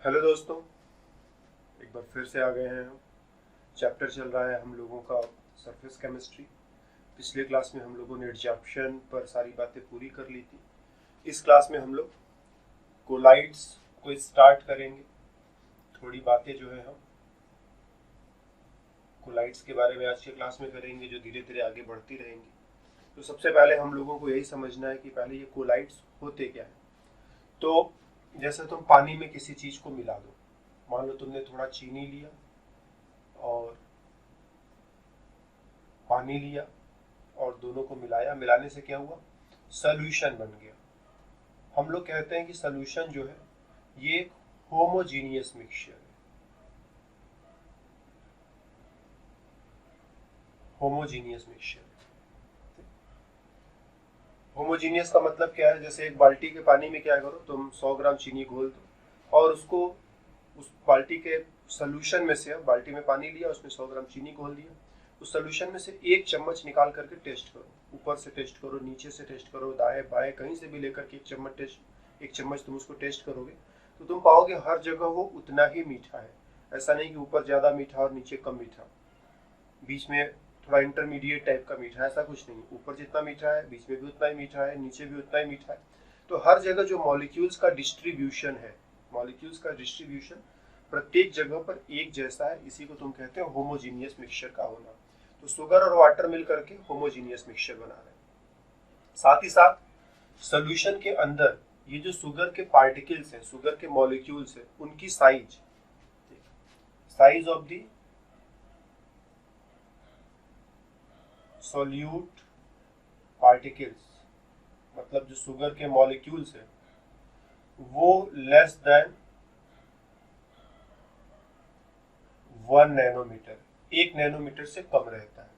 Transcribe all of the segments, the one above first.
Hello दोस्तों, एक बार फिर से आ गए हैं हम। चैप्टर चल रहा है हम लोगों का सरफेस केमिस्ट्री। पिछले क्लास में हम लोगों ने एडजॉर्प्शन पर सारी बातें पूरी कर ली थी। इस क्लास में हम लोग कोलाइड्स को स्टार्ट करेंगे। थोड़ी बातें जो है हम कोलाइड्स के बारे में आज के क्लास में करेंगे, जो धीरे धीरे आगे बढ़ती रहेंगी। तो सबसे पहले हम लोगों को यही समझना है कि पहले ये कोलाइड्स होते क्या है। तो जैसे तुम पानी में किसी चीज को मिला दो, मान लो तुमने थोड़ा चीनी लिया और पानी लिया और दोनों को मिलाया। मिलाने से क्या हुआ? सॉल्यूशन बन गया। हम लोग कहते हैं कि सॉल्यूशन जो है ये एक होमोजीनियस मिक्सचर है। Homogeneous mixture. होमोजीनियस का मतलब क्या है? जैसे एक बाल्टी के पानी में क्या करो, तुम 100 ग्राम चीनी घोल दो और उसको उस बाल्टी के सोल्यूशन में से, बाल्टी में पानी लिया, उसमें 100 ग्राम चीनी घोल दिया, उस सोल्यूशन में से एक चम्मच निकाल करके टेस्ट करो। ऊपर से टेस्ट करो, नीचे से टेस्ट करो, दाएं बाएं कहीं से भी लेकर के एक चम्मच तुम उसको टेस्ट करोगे तो तुम पाओगे हर जगह वो उतना ही मीठा है। ऐसा नहीं कि ऊपर ज्यादा मीठा और नीचे कम मीठा, बीच में थोड़ा इंटरमीडिएट टाइप का मीठा, ऐसा कुछ नहीं। ऊपर जितना मीठा है बीच में भी उतना ही मीठा है, नीचे भी उतना ही मीठा है। तो हर जगह जो मॉलिक्यूल्स का डिस्ट्रीब्यूशन है, मॉलिक्यूल्स का डिस्ट्रीब्यूशन प्रत्येक जगह पर एक जैसा है। इसी को तुम कहते हैं होमोजीनियस मिक्सचर का होना। तो शुगर और वाटर मिल करके होमोजीनियस मिक्सचर बना रहे हैं। साथ ही साथ सोल्यूशन के अंदर ये जो शुगर के पार्टिकल्स हैं, शुगर के मॉलिक्यूल्स हैं, उनकी size of the solute particles, मतलब जो शुगर के मॉलिक्यूल्स है वो लेस देन 1 नैनोमीटर, 1 नैनोमीटर से कम रहता है।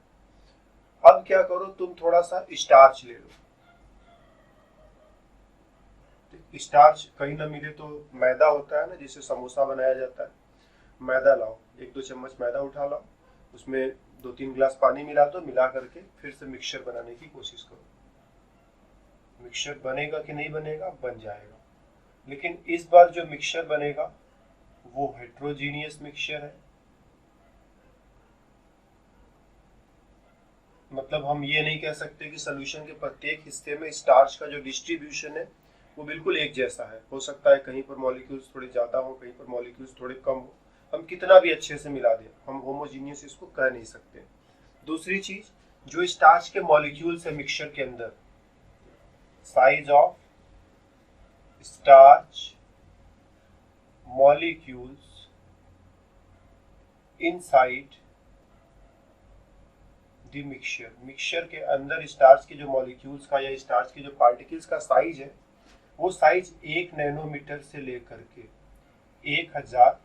अब क्या करो, तुम थोड़ा सा स्टार्च ले लो। स्टार्च कहीं ना मिले तो मैदा होता है ना, जिससे समोसा बनाया जाता है। मैदा लाओ, 1-2 चम्मच मैदा उठा लाओ, उसमें 2-3 गिलास पानी मिला दो, मिला करके फिर से मिक्सचर बनाने की कोशिश करो। मिक्सचर बनेगा कि नहीं बनेगा? बन जाएगा। लेकिन इस बार जो मिक्सचर बनेगा वो हेट्रोजीनियस मिक्सचर है। मतलब हम ये नहीं कह सकते कि सोल्यूशन के प्रत्येक हिस्से में स्टार्च का जो डिस्ट्रीब्यूशन है वो बिल्कुल एक जैसा है। हो सकता है कहीं पर मॉलिक्यूल्स थोड़े ज्यादा हो, कहीं पर मॉलिक्यूल्स थोड़े कम हो। हम कितना भी अच्छे से मिला दें, हम होमोजीनियस इसको कह नहीं सकते। दूसरी चीज, जो स्टार्च के मॉलिक्यूल्स है मिक्सचर के अंदर, size of starch molecules inside the mixture, mixture के अंदर स्टार्च के जो मॉलिक्यूल्स का या स्टार्च के जो पार्टिकल्स का साइज है वो साइज 1 नैनोमीटर से लेकर के 1000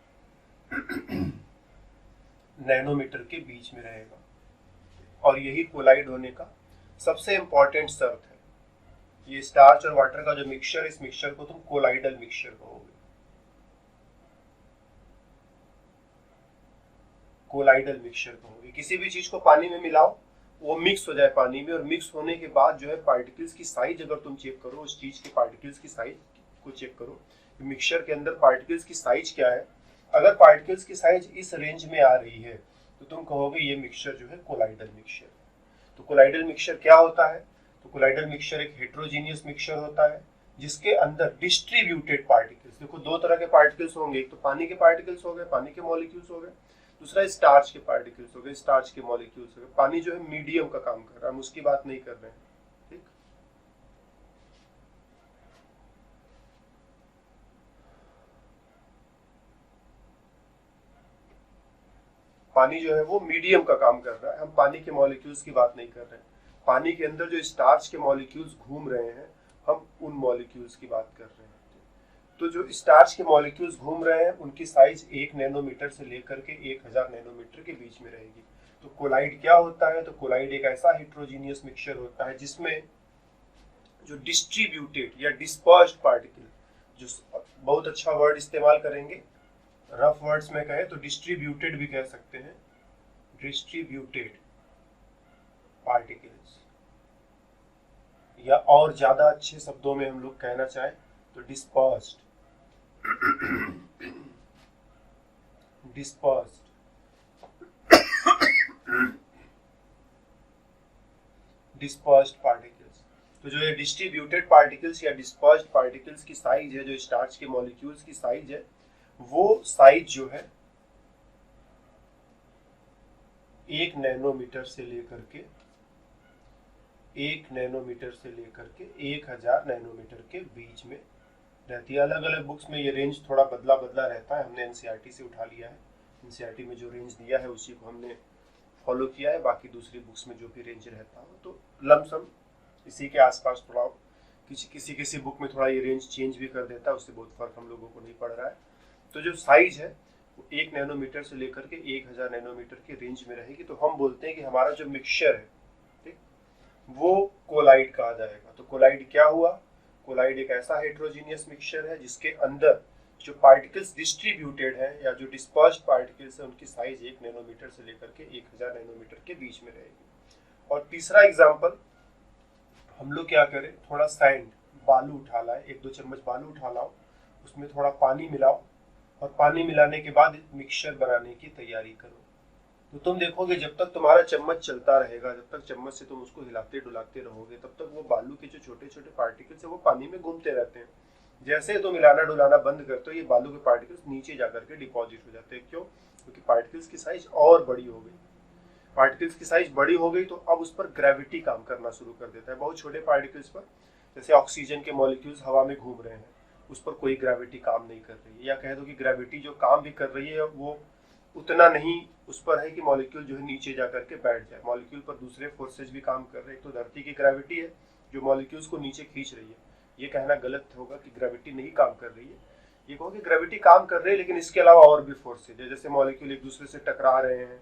नैनोमीटर के बीच में रहेगा। और यही कोलाइड होने का सबसे इंपॉर्टेंट शर्त है। ये स्टार्च और वाटर का जो मिक्सचर, इस मिक्सचर को तुम कोलाइडल मिक्सचर कहोगे। कोलाइडल मिक्सचर कहोगे। किसी भी चीज को पानी में मिलाओ, वो मिक्स हो जाए पानी में, और मिक्स होने के बाद जो है पार्टिकल्स की साइज अगर तुम चेक करो, उस चीज के पार्टिकल्स की साइज को चेक करो, मिक्सचर के अंदर पार्टिकल्स की साइज क्या है। अगर पार्टिकल्स की साइज इस रेंज में आ रही है तो तुम कहोगे ये मिक्सचर जो है कोलाइडल मिक्सचर। तो कोलाइडल मिक्सचर क्या होता है? तो कोलाइडल मिक्सचर एक हेट्रोजीनियस मिक्सचर होता है जिसके अंदर डिस्ट्रीब्यूटेड पार्टिकल्स, देखो दो तरह के पार्टिकल्स होंगे, एक तो पानी के पार्टिकल्स हो गए, पानी के मॉलिक्यूल्स हो गए, दूसरा स्टार्च के पार्टिकल्स हो गए, स्टार्च के मॉलिक्यूल्स हो गए। पानी जो है मीडियम का काम कर रहा है, हम उसकी बात नहीं कर रहे हैं। ठीक, पानी जो है वो मीडियम का काम कर रहा है, हम पानी के मॉलिक्यूल्स की बात नहीं कर रहे हैं। पानी के अंदर जो स्टार्च के मॉलिक्यूल्स घूम रहे हैं, हम उन मॉलिक्यूल्स की बात कर रहे हैं। तो जो स्टार्च के मॉलिक्यूल्स घूम रहे हैं उनकी साइज 1 नैनोमीटर से लेकर के 1000 नैनोमीटर के बीच में रहेगी। तो कोलाइड क्या होता है? तो कोलाइड एक ऐसा हेट्रोजीनियस मिक्सचर होता है जिसमें जो डिस्ट्रीब्यूटेड या डिस्पर्स्ड पार्टिकल, जो बहुत अच्छा वर्ड इस्तेमाल करेंगे, रफ वर्ड्स में कहे तो डिस्ट्रीब्यूटेड भी कह सकते हैं, डिस्ट्रीब्यूटेड पार्टिकल्स, या और ज्यादा अच्छे शब्दों में हम लोग कहना चाहें तो डिस्पर्स्ड डिस्पर्स्ड डिस्पर्स्ड पार्टिकल्स। तो जो ये डिस्ट्रीब्यूटेड पार्टिकल्स या डिस्पर्स्ड पार्टिकल्स की साइज है, जो स्टार्च के मॉलिक्यूल्स की साइज है, वो साइज जो है 1 नैनोमीटर से लेकर के 1000 नैनोमीटर के बीच में रहती है। अलग अलग बुक्स में ये रेंज थोड़ा बदला बदला रहता है, हमने एनसीईआरटी से उठा लिया है। एनसीईआरटी में जो रेंज दिया है उसी को हमने फॉलो किया है, बाकी दूसरी बुक्स में जो भी रेंज रहता हो तो लमसम इसी के आसपास थोड़ा, किसी बुक में थोड़ा ये रेंज चेंज भी कर देता है, उससे बहुत फर्क हम लोगों को नहीं पड़ रहा है। तो जो साइज है वो 1 नैनोमीटर से लेकर के 1000 नैनोमीटर के रेंज में रहेगी। तो हम बोलते हैं कि हमारा जो मिक्सचर है, ठीक, वो कोलाइड कहा जाएगा। तो कोलाइड क्या हुआ? कोलाइड एक ऐसा हेट्रोजीनियस मिक्सचर है जिसके अंदर जो पार्टिकल्स डिस्ट्रीब्यूटेड है या जो डिस्पर्स्ड पार्टिकल्स है उनकी साइज 1 नैनोमीटर से लेकर के 1000 नैनोमीटर के बीच में रहेगी। और तीसरा एग्जांपल, हम लोग क्या करें, थोड़ा सैंड, बालू उठा लाए, 1-2 चम्मच बालू उठा लाओ, उसमें थोड़ा पानी मिलाओ और पानी मिलाने के बाद मिक्सचर बनाने की तैयारी करो। तो तुम देखोगे जब तक तुम्हारा चम्मच चलता रहेगा, जब तक चम्मच से तुम उसको हिलाते डुलाते रहोगे, तब तक वो बालू के जो छोटे छोटे पार्टिकल्स है वो पानी में घूमते रहते हैं। जैसे तुम हिलाना डुलाना बंद करते हो, ये बालू के पार्टिकल्स नीचे जाकर के डिपॉजिट हो जाते हैं। क्यों? क्योंकि पार्टिकल्स की साइज और बड़ी हो गई। पार्टिकल्स की साइज बड़ी हो गई तो अब उस पर ग्रेविटी काम करना शुरू कर देता है। बहुत छोटे पार्टिकल्स पर, जैसे ऑक्सीजन के मॉलिक्यूल्स हवा में घूम रहे हैं, उस पर कोई ग्रेविटी काम नहीं कर रही है, या कह दो कि ग्रेविटी जो काम भी कर रही है वो उतना नहीं उस पर है कि मॉलिक्यूल जो है नीचे जा करके बैठ जाए। मॉलिक्यूल पर दूसरे फोर्सेज भी काम कर रहे हैं। तो धरती की ग्रेविटी है जो मॉलिक्यूल्स को नीचे खींच रही है। ये कहना गलत होगा कि ग्रेविटी नहीं काम कर रही है। ये कहो कि ग्रेविटी काम कर रही है, लेकिन इसके अलावा और भी फोर्सेज है। जैसे मॉलिक्यूल एक दूसरे से टकरा रहे हैं,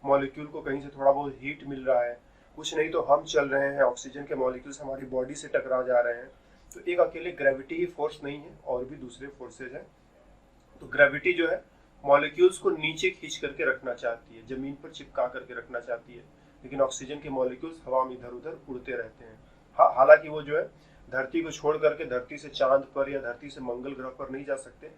मॉलिक्यूल को कहीं से थोड़ा बहुत हीट मिल रहा है, कुछ नहीं तो हम चल रहे हैं, ऑक्सीजन के मॉलिक्यूल्स हमारी बॉडी से टकरा जा रहे हैं। तो एक अकेले ग्रेविटी ही फोर्स नहीं है, और भी दूसरे फोर्सेज हैं। तो ग्रेविटी जो है मॉलिक्यूल्स को नीचे खींच करके रखना चाहती है, जमीन पर चिपका करके रखना चाहती है, लेकिन ऑक्सीजन के मॉलिक्यूल्स हवा में इधर उधर उड़ते रहते हैं। हालांकि वो जो है धरती को छोड़ करके धरती से चांद पर या धरती से मंगल ग्रह पर नहीं जा सकते।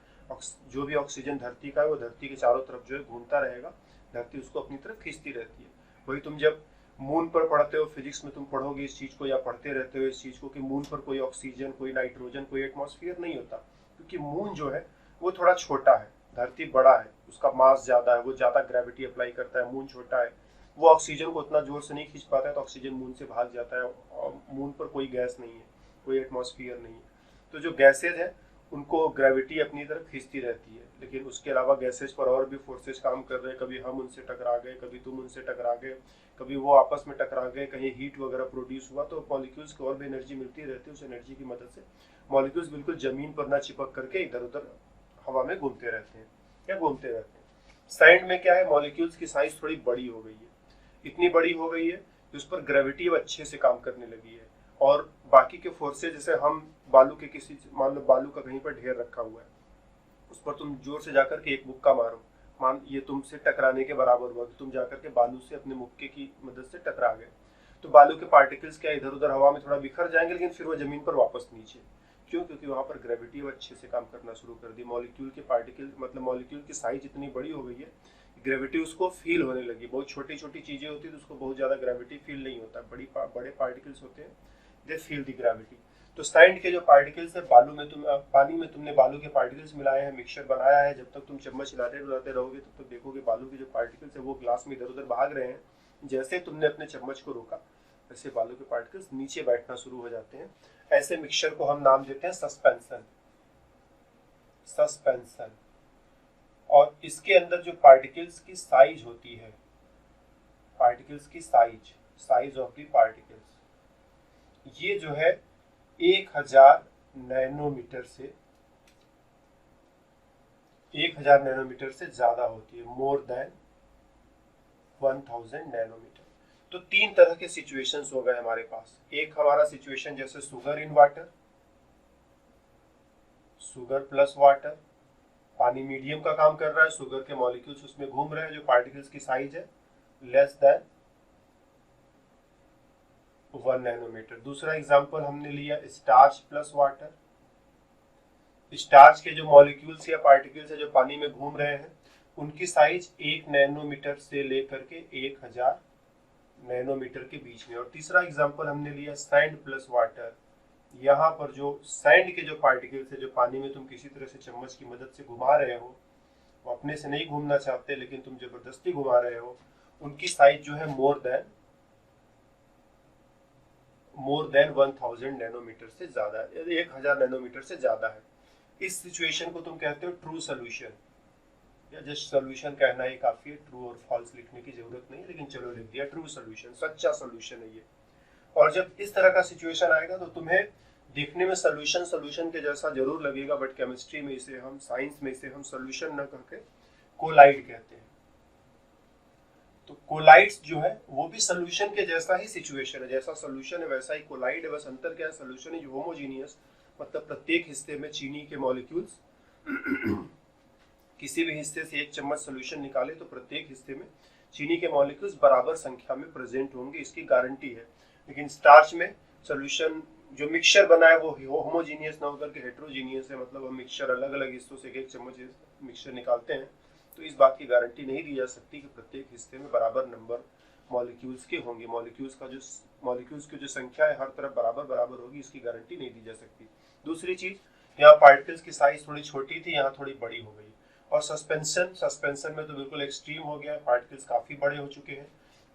जो भी ऑक्सीजन धरती का है वो धरती के चारों तरफ जो है घूमता रहेगा, धरती उसको अपनी तरफ खींचती रहती है। वही तुम जब मून पर पढ़ते हो, फिजिक्स में तुम पढ़ोगे इस चीज को या पढ़ते रहते हो इस चीज को कि मून पर कोई ऑक्सीजन, कोई नाइट्रोजन, कोई एटमॉस्फेयर नहीं होता, क्योंकि मून जो है वो थोड़ा छोटा है, धरती बड़ा है, उसका मास ज्यादा है, वो ज्यादा ग्रेविटी अप्लाई करता है। मून छोटा है, वो ऑक्सीजन को उतना जोर से नहीं खींच पाता है, तो ऑक्सीजन मून से भाग जाता है। और मून पर कोई गैस नहीं है, कोई एटमॉस्फेयर नहीं है। तो जो गैसेज है उनको ग्रेविटी अपनी तरफ खींचती रहती है, लेकिन उसके अलावा गैसेज पर और भी फोर्सेज काम कर रहे हैं। कभी हम उनसे टकरा गए, कभी तुम उनसे टकरा गए, कभी वो आपस में टकरा गए, कहीं हीट वगैरह प्रोड्यूस हुआ, तो मॉलिक्यूल्स को और भी एनर्जी मिलती रहती है। उस एनर्जी की मदद से मॉलिक्यूल्स बिल्कुल जमीन पर ना चिपक करके इधर उधर हवा में घूमते रहते हैं या घूमते रहते हैं। सैंड में क्या है, मॉलिक्यूल्स की साइज थोड़ी बड़ी हो गई है, इतनी बड़ी हो गई है कि उस पर ग्रेविटी अब अच्छे से काम करने लगी है। और बाकी के फोर्सेज, जैसे हम बालू के किसी, मान लो बालू का कहीं पर ढेर रखा हुआ है, उस पर तुम जोर से जाकर के एक मुक्का मारो, मान ये तुमसे टकराने के बराबर हुआ कि तुम जाकर के बालू से अपने मुक्के की मदद से टकरा गए, तो बालू के पार्टिकल्स क्या इधर उधर हवा में थोड़ा बिखर जाएंगे, लेकिन फिर वो जमीन पर वापस नीचे। क्यों? क्योंकि वहां पर ग्रेविटी अच्छे से काम करना शुरू कर दी। मॉलिक्यूल के पार्टिकल, मतलब मॉलिक्यूल की साइज इतनी बड़ी हो गई है, ग्रेविटी उसको फील होने लगी। बहुत छोटी छोटी चीजें होती है तो उसको बहुत ज्यादा ग्रेविटी फील नहीं होता, बड़े पार्टिकल्स होते हैं, दे फील द ग्रेविटी। तो सैंड के जो पार्टिकल्स है, बालू में पानी में तुमने बालू के पार्टिकल्स मिलाए हैं, मिक्सचर बनाया है, जब तक तुम चम्मच हिलाते डुलाते रहोगे तब तक देखोगे बालू के जो पार्टिकल्स है वो ग्लास में इधर उधर भाग रहे हैं। जैसे तुमने अपने चम्मच को रोका, वैसे बालू के पार्टिकल्स नीचे बैठना शुरू हो जाते हैं। ऐसे मिक्सचर को हम नाम देते हैं सस्पेंशन। सस्पेंशन। और इसके अंदर जो पार्टिकल्स की साइज होती है, पार्टिकल्स की साइज ऑफ द पार्टिकल्स, ये जो है 1000 नैनोमीटर से 1000 नैनोमीटर से ज्यादा होती है, मोर देन 1000 नैनोमीटर। तो 3 तरह के सिचुएशंस हो गए हमारे पास। एक हमारा सिचुएशन जैसे sugar in water, sugar plus water, पानी मीडियम का काम कर रहा है, शुगर के मॉलिक्यूल्स उसमें घूम रहे हैं, जो पार्टिकल्स की साइज है लेस देन 1 नैनोमीटर। दूसरा एग्जांपल हमने लिया स्टार्च प्लस वाटर। स्टार्च के जो मॉलिक्यूल्स या पार्टिकल्स है जो पानी में घूम रहे हैं, उनकी साइज 1 नैनोमीटर से लेकर के 1000 नैनोमीटर के बीच में। और तीसरा एग्जांपल हमने लिया सैंड प्लस वाटर। यहाँ पर जो सैंड के जो पार्टिकल्स है, जो पानी में तुम किसी तरह से चम्मच की मदद से घुमा रहे हो, वो अपने से नहीं घूमना चाहते लेकिन तुम जबरदस्ती घुमा रहे हो, उनकी साइज जो है मोर देन 1000 नैनोमीटर से ज्यादा है, 1000 नैनोमीटर से ज्यादा है। इस सिचुएशन को तुम कहते हो ट्रू सोल्यूशन, या जस्ट सोल्यूशन कहना ही काफी है, ट्रू और फॉल्स लिखने की जरूरत नहीं है, लेकिन चलो लिख दिया ट्रू सोल्यूशन, सच्चा सोल्यूशन है ये। और जब इस तरह का सिचुएशन आएगा तो तुम्हें देखने में सोल्यूशन के जैसा जरूर लगेगा, बट केमिस्ट्री में इसे हम, साइंस में इसे हम सोल्यूशन न करके कोलाइड कहते हैं। तो कोलाइड्स जो है वो भी सोल्यूशन के जैसा ही सिचुएशन है, जैसा सोल्यूशन है वैसा ही कोलाइड है, बस अंतर क्या है, सोल्यूशन इज होमोजीनियस, मतलब प्रत्येक हिस्से में चीनी के मॉलिक्यूल्स किसी भी हिस्से से एक चम्मच सोल्यूशन निकाले तो प्रत्येक हिस्से में चीनी के मॉलिक्यूल्स बराबर संख्या में प्रेजेंट होंगे, इसकी गारंटी है। लेकिन स्टार्च में सोल्यूशन जो मिक्सचर बना है वो होमोजीनियस ना होकर के हेट्रोजीनियस है, मतलब हम मिक्सचर अलग अलग हिस्सों से एक चम्मच मिक्सचर निकालते हैं, तो इस बात की गारंटी नहीं दी जा सकती कि प्रत्येक हिस्से में बराबर नंबर मॉलिक्यूल्स के होंगे, मॉलिक्यूल्स की जो संख्या है हर तरफ बराबर होगी, इसकी गारंटी नहीं दी जा सकती। दूसरी चीज, यहाँ पार्टिकल्स की साइज थोड़ी छोटी थी, यहाँ थोड़ी बड़ी हो गई। और सस्पेंशन में तो बिल्कुल एक्सट्रीम हो गया, पार्टिकल्स काफी बड़े हो चुके हैं,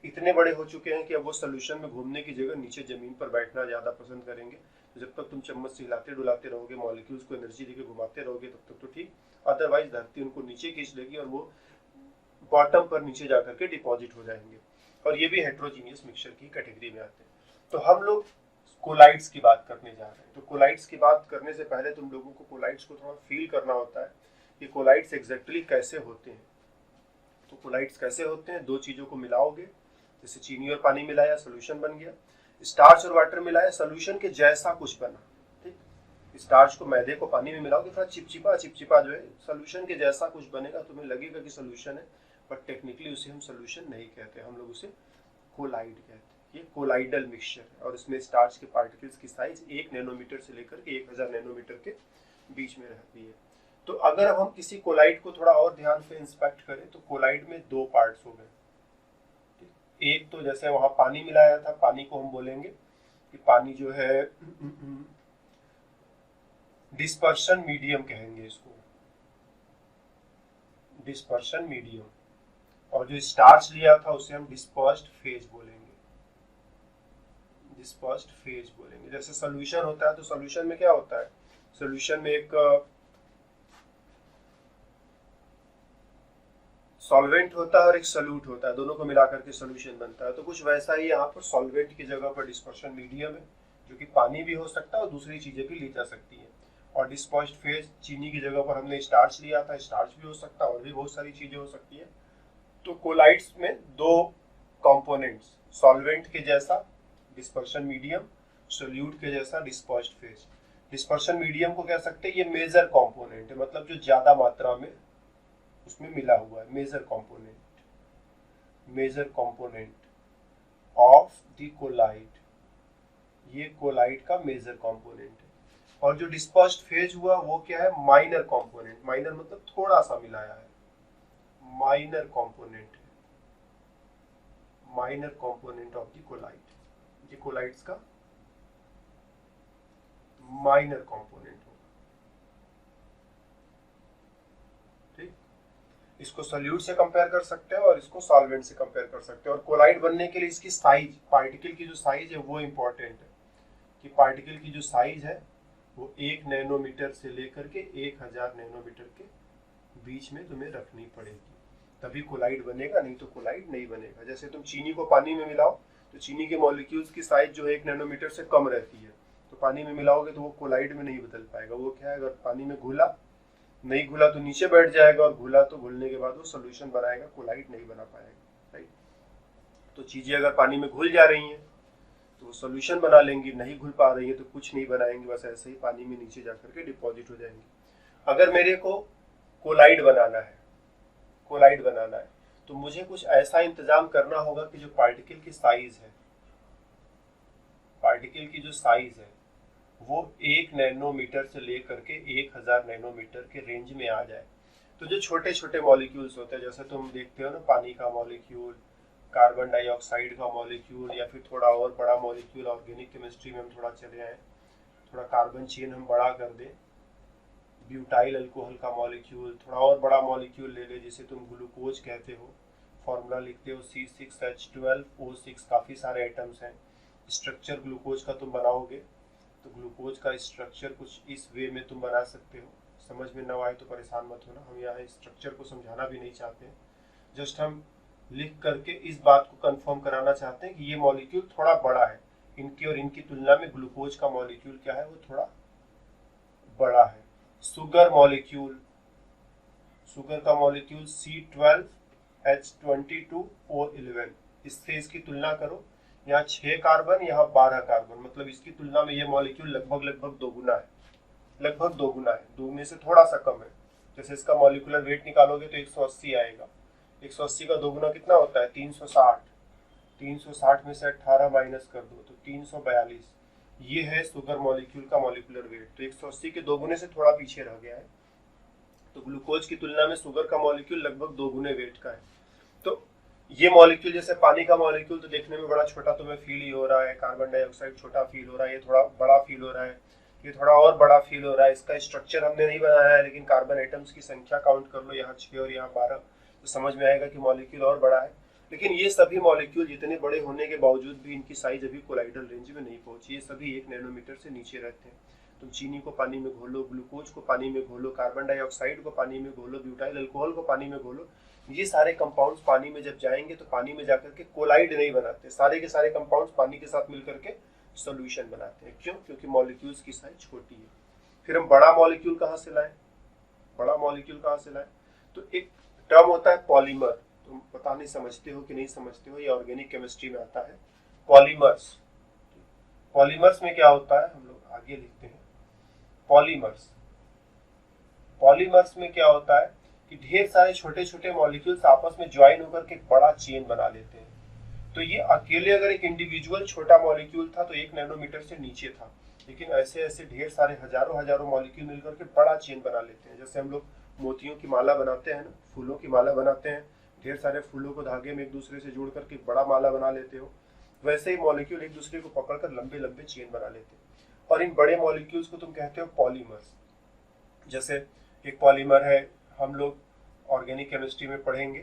इतने बड़े हो चुके हैं कि अब वो सोल्यूशन में घूमने की जगह नीचे जमीन पर बैठना ज्यादा पसंद करेंगे। तो जब तक तुम चम्मच से हिलाते डुलाते रहोगे, मॉलिक्यूल्स को एनर्जी देके घुमाते रहोगे, तब तक तो ठीक, अदरवाइज धरती उनको नीचे खींच लेगी और वो बॉटम पर नीचे जाकर के डिपॉजिट हो जाएंगे। और ये भी हेट्रोजीनियस मिक्सचर की कैटेगरी में आते हैं। तो हम लोग कोलाइड्स की बात करने जा रहे हैं। तो कोलाइड्स की बात करने से पहले तुम लोगों को कोलाइड्स को थोड़ा फील करना होता है कि कोलाइड्स एग्जैक्टली कैसे होते हैं। तो कोलाइड्स कैसे होते हैं, दो चीजों को मिलाओगे, जैसे चीनी और पानी मिलाया सोल्यूशन बन गया, स्टार्च और वाटर मिलाया सोल्यूशन के जैसा कुछ बना। ठीक, स्टार्च को मैदे को पानी में मिलाओगे, थोड़ा चिपचिपा जो है सोल्यूशन के जैसा कुछ बनेगा, तुम्हें लगेगा कि सोल्यूशन है, बट टेक्निकली उसे हम सोल्यूशन नहीं कहते, हम लोग उसे कोलाइड कहते हैं। ये कोलाइडल मिक्सचर है और इसमें स्टार्च के पार्टिकल्स की साइज 1 नैनोमीटर से लेकर के 1000 नैनोमीटर के बीच में रहती है। तो अगर हम किसी कोलाइड को थोड़ा और ध्यान से इंस्पेक्ट करें तो कोलाइड में दो पार्ट्स हो गए। एक तो जैसे वहां पानी मिलाया था, पानी को हम बोलेंगे कि पानी जो है डिस्पर्शन मीडियम कहेंगे इसको, डिस्पर्शन मीडियम। और जो स्टार्च लिया था उसे हम डिस्पर्स्ड फेज बोलेंगे, डिस्पर्स्ड फेज बोलेंगे। जैसे सोल्यूशन होता है तो सोल्यूशन में क्या होता है, सोल्यूशन में एक सॉल्वेंट होता है और एक सॉल्यूट होता है, दोनों को मिलाकर के सोल्यूशन बनता है। तो कुछ वैसा ही यहाँ पर सॉल्वेंट की जगह पर डिस्पर्शन मीडियम है, जो कि पानी भी हो सकता है और दूसरी चीजें भी ली जा सकती है। और डिस्पर्स्ड फेज, चीनी की जगह पर हमने स्टार्च लिया था, स्टार्च भी हो सकता है और भी बहुत सारी चीजें हो सकती है। तो कोलाइड्स में दो कंपोनेंट्स, सॉल्वेंट के जैसा डिस्पर्शन मीडियम, सोल्यूट के जैसा डिस्पर्स्ड फेज। डिस्पर्शन मीडियम को कह सकते हैं ये मेजर कंपोनेंट है, मतलब जो ज्यादा मात्रा में उसमें मिला हुआ है, major component of the colloid, ये कोलाइड का मेजर कंपोनेंट है। और जो डिस्पर्स्ड फेज हुआ वो क्या है, माइनर कंपोनेंट, माइनर मतलब थोड़ा सा मिलाया है, माइनर कंपोनेंट है, minor component of the colloid, ये कोलाइड्स का माइनर कंपोनेंट होगा। ठीक, इसको सोल्यूट से कंपेयर कर सकते हैं और इसको सॉल्वेंट से कंपेयर कर सकते हैं। और कोलाइड बनने के लिए इसकी साइज, पार्टिकल की जो साइज है वो इंपॉर्टेंट है, कि पार्टिकल की जो साइज है वो 1 नैनोमीटर से लेकर के 1000 नैनोमीटर के बीच में तुम्हें रखनी पड़ेगी, तभी कोलाइड बनेगा, नहीं तो कोलाइड नहीं बनेगा। जैसे तुम चीनी को पानी में मिलाओ तो चीनी के मॉलिक्यूल्स की साइज जो है 1 नैनोमीटर से कम रहती है, तो पानी में मिलाओगे तो वो कोलाइड में नहीं बदल पाएगा। वो क्या है, अगर पानी में घुला, नहीं घुला तो नीचे बैठ जाएगा, और घुला तो घुलने के बाद वो सोल्यूशन बनाएगा, कोलाइड नहीं बना पाएगा। राइट, तो चीजें अगर पानी में घुल जा रही हैं तो वो सोल्यूशन बना लेंगी, नहीं घुल पा रही है तो कुछ नहीं बनाएंगे, बस ऐसे ही पानी में नीचे जाकर के डिपॉजिट हो जाएंगे। अगर मेरे को कोलाइड बनाना है, कोलाइड बनाना है तो मुझे कुछ ऐसा इंतजाम करना होगा कि जो पार्टिकल की साइज है, पार्टिकल की जो साइज है वो 1 नैनोमीटर से लेकर के 1000 नैनोमीटर के रेंज में आ जाए। तो जो छोटे छोटे मॉलिक्यूल्स होते हैं, जैसे तुम देखते हो ना पानी का मॉलिक्यूल, कार्बन डाइऑक्साइड का मॉलिक्यूल, या फिर थोड़ा और बड़ा मॉलिक्यूल, ऑर्गेनिक केमिस्ट्री में हम थोड़ा चले आए, थोड़ा कार्बन चेन हम बड़ा कर दें, ब्यूटाइल अल्कोहल का मॉलिक्यूल, थोड़ा और बड़ा मॉलिक्यूल ले ले जिसे तुम ग्लूकोज कहते हो, फॉर्मूला लिखते हो C6H12O6, काफ़ी सारे आइटम्स हैं। स्ट्रक्चर ग्लूकोज का तुम बनाओगे तो ग्लूकोज का स्ट्रक्चर कुछ इस वे में तुम बना सकते हो। समझ में ना आए तो परेशान मत होना, हम यहाँ स्ट्रक्चर को समझाना भी नहीं चाहते हैं, जस्ट हम लिख करके इस बात को कंफर्म कराना चाहते हैं कि ये मॉलिक्यूल थोड़ा बड़ा है, इनकी और इनकी तुलना में ग्लूकोज का मॉलिक्यूल क्या है, वो थोड़ा बड़ा है। सुगर मॉलिक्यूल, सुगर का मॉलिक्यूल C12H22O11, इससे इसकी तुलना करो, यहाँ 6 कार्बन, यहाँ 12 कार्बन, मतलब इसकी तुलना में ये मॉलिक्यूल लगभग दोगुना है, लगभग दोगुना है, दोगुने से थोड़ा सा कम है। जैसे इसका मॉलिक्यूलर वेट निकालोगे तो 180 आएगा, 180 का दोगुना कितना होता है, 360, 360 में से 18 माइनस कर दो तो 342, ये है शुगर मॉलिक्यूल का मॉलिक्यूलर वेट। तो 180 के दोगुने से थोड़ा पीछे रह गया है, तो ग्लूकोज की तुलना में शुगर का मॉलिक्यूल लगभग दोगुने वेट का है। तो ये मॉलिक्यूल, जैसे पानी का मॉलिक्यूल तो देखने में बड़ा छोटा तुम्हें फील ही हो रहा है, कार्बन डाइऑक्साइड छोटा फील हो रहा है, ये थोड़ा बड़ा फील हो रहा है, ये थोड़ा और बड़ा फील हो रहा है। इसका स्ट्रक्चर हमने नहीं बनाया है, लेकिन कार्बन एटम्स की संख्या काउंट कर लो, यहाँ 6 और यहाँ 12, तो समझ में आएगा कि मॉलिक्यूल और बड़ा है। लेकिन ये सभी मॉलिक्यूल जितने बड़े होने के बावजूद भी इनकी साइज अभी कोलाइडल रेंज में नहीं पहुंची, ये सभी 1 नैनोमीटर से नीचे रहते हैं। तुम चीनी को पानी में घोलो, ग्लूकोज को पानी में घोलो, कार्बन डाइऑक्साइड को पानी में घोलो, ब्यूटाइल अल्कोहल को पानी में घोलो, ये सारे कंपाउंड्स पानी में जब जाएंगे तो पानी में जाकर के कोलाइड नहीं बनाते, सारे के सारे कंपाउंड्स पानी के साथ मिलकर के सॉल्यूशन बनाते हैं। क्यों? क्योंकि मॉलिक्यूल्स की साइज छोटी है। फिर हम बड़ा मॉलिक्यूल कहाँ से लाएं, बड़ा मॉलिक्यूल कहाँ से लाएं? तो एक टर्म होता है पॉलीमर, तुम पता नहीं समझते हो कि नहीं समझते हो, ये ऑर्गेनिक केमिस्ट्री में आता है, पॉलीमर्स। पॉलीमर्स में क्या होता है, हम लोग आगे लिखते हैं। पॉलीमर्स, पॉलीमर्स में क्या होता है कि ढेर सारे छोटे छोटे मॉलिक्यूल्स आपस में ज्वाइन होकर के एक बड़ा चेन बना लेते हैं। तो ये अकेले अगर एक इंडिविजुअल छोटा मॉलिक्यूल था तो 1 नैनोमीटर से नीचे था, लेकिन ऐसे ऐसे ढेर सारे हजारों मॉलिक्यूल मिलकर के बड़ा चेन बना लेते हैं। जैसे हम लोग मोतियों की माला बनाते हैं ना, फूलों की माला बनाते हैं, ढेर सारे फूलों को धागे में एक दूसरे से जोड़ करके बड़ा माला बना लेते हो, वैसे ही मॉलिक्यूल एक दूसरे को पकड़कर लंबे लंबे चेन बना लेते हैं। और इन बड़े मॉलिक्यूल्स को तुम कहते हो पॉलीमर्स। जैसे एक पॉलीमर है, हम लोग ऑर्गेनिक केमिस्ट्री में पढ़ेंगे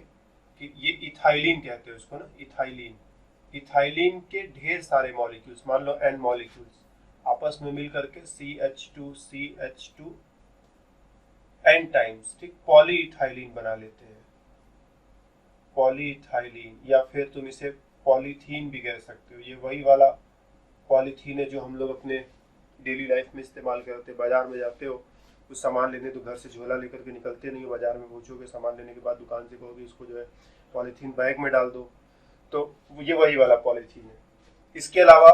कि ये इथाइलिन कहते हैं उसको ना, इथाइलिन। इथाइलिन के ढेर सारे मॉलिक्यूल्स, मान लो n मॉलिक्यूल्स, आपस में मिल करके CH2 n टाइम्स, ठीक, पॉलीइथाइलिन बना लेते हैं, पॉलीइथाइलिन। या फिर तुम इसे पॉलीथीन भी कह सकते हो, ये वही वाला पॉलीथीन है जो हम लोग अपने डेली लाइफ में इस्तेमाल करते हैं। बाजार में जाते हो कुछ सामान लेने तो घर से झोला लेकर के निकलते नहीं हो, बाजार में पहुंचोगे, सामान लेने के बाद दुकान से कहोगे इसको जो है पॉलीथीन बैग में डाल दो, तो ये वही वाला पॉलीथीन है। इसके अलावा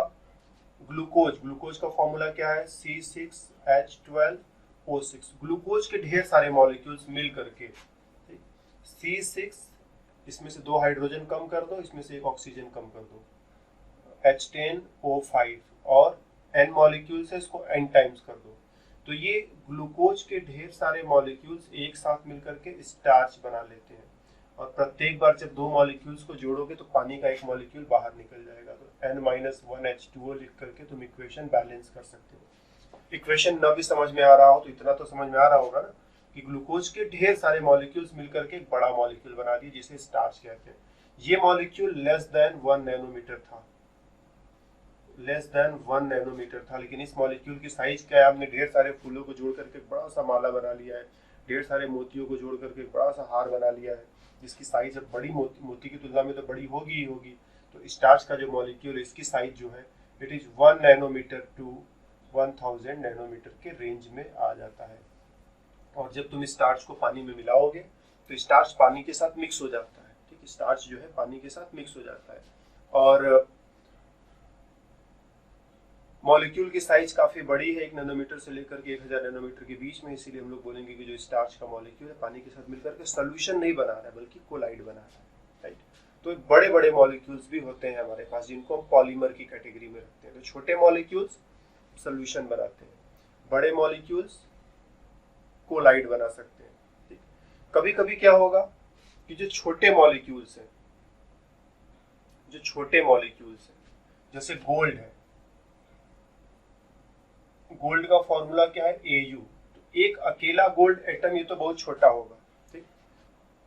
ग्लूकोज, ग्लूकोज का फॉर्मूला क्या है, C6H12O6। ग्लूकोज के ढेर सारे मॉलिक्यूल्स मिल करके, C6, इसमें से 2 हाइड्रोजन कम कर दो, इसमें से 1 ऑक्सीजन कम कर दो, H10O5, और n मॉलिक्यूल्स है, इसको n टाइम्स कर दो। तो ये ग्लूकोज के ढेर सारे मॉलिक्यूल्स एक साथ मिलकर के स्टार्च बना लेते हैं, और प्रत्येक बार जब 2 मॉलिक्यूल्स को जोड़ोगे तो पानी का एक मॉलिक्यूल बाहर निकल जाएगा। तो N-1H2O लिख करके तुम इक्वेशन बैलेंस कर सकते हो। इक्वेशन न भी समझ में आ रहा हो तो इतना तो समझ में आ रहा होगा ना कि ग्लूकोज के ढेर सारे मॉलिक्यूल्स मिलकर के एक बड़ा मॉलिक्यूल बना दिए जिसे स्टार्च कहते हैं। ये मॉलिक्यूल लेस देन 1 नैनोमीटर था, लेस देन 1 नैनोमीटर था, लेकिन इस मॉलिक्यूल की साइज क्या है, हमने ढेर सारे फूलों को जोड़ करके बड़ा सा माला बना लिया है, ढेर सारे मोतियों को जोड़ करके बड़ा सा हार बना लिया है, जिसकी साइज अब बड़ी मोती की तुलना में तो बड़ी होगी ही होगी। तो स्टार्च का जो मॉलिक्यूल है इसकी साइज जो है it is 1 nanometre to 1000 nanometre के रेंज में आ जाता है। और जब तुम स्टार्च को पानी में मिलाओगे तो स्टार्च पानी के साथ मिक्स हो जाता है, ठीक, स्टार्च जो है पानी के साथ मिक्स हो जाता है। और मॉलिक्यूल की साइज काफी बड़ी है, 1 नैनोमीटर से लेकर के 1000 नैनोमीटर के बीच में, इसीलिए हम लोग बोलेंगे कि जो स्टार्च का मॉलिक्यूल है पानी के साथ मिलकर के सोल्यूशन नहीं बना रहा है बल्कि कोलाइड बना रहा है, राइट। तो बड़े बड़े मॉलिक्यूल्स भी होते हैं हमारे पास जिनको हम पॉलीमर की कैटेगरी में रखते हैं। तो छोटे मॉलिक्यूल्स सोल्यूशन बनाते हैं, बड़े मॉलिक्यूल्स कोलाइड बना सकते हैं, ठीक। कभी कभी क्या होगा कि जो छोटे मॉलिक्यूल्स हैं, जैसे गोल्ड है, गोल्ड का फॉर्मूला क्या है, Au। तो एक अकेला गोल्ड एटम ये तो बहुत छोटा होगा, ठीक,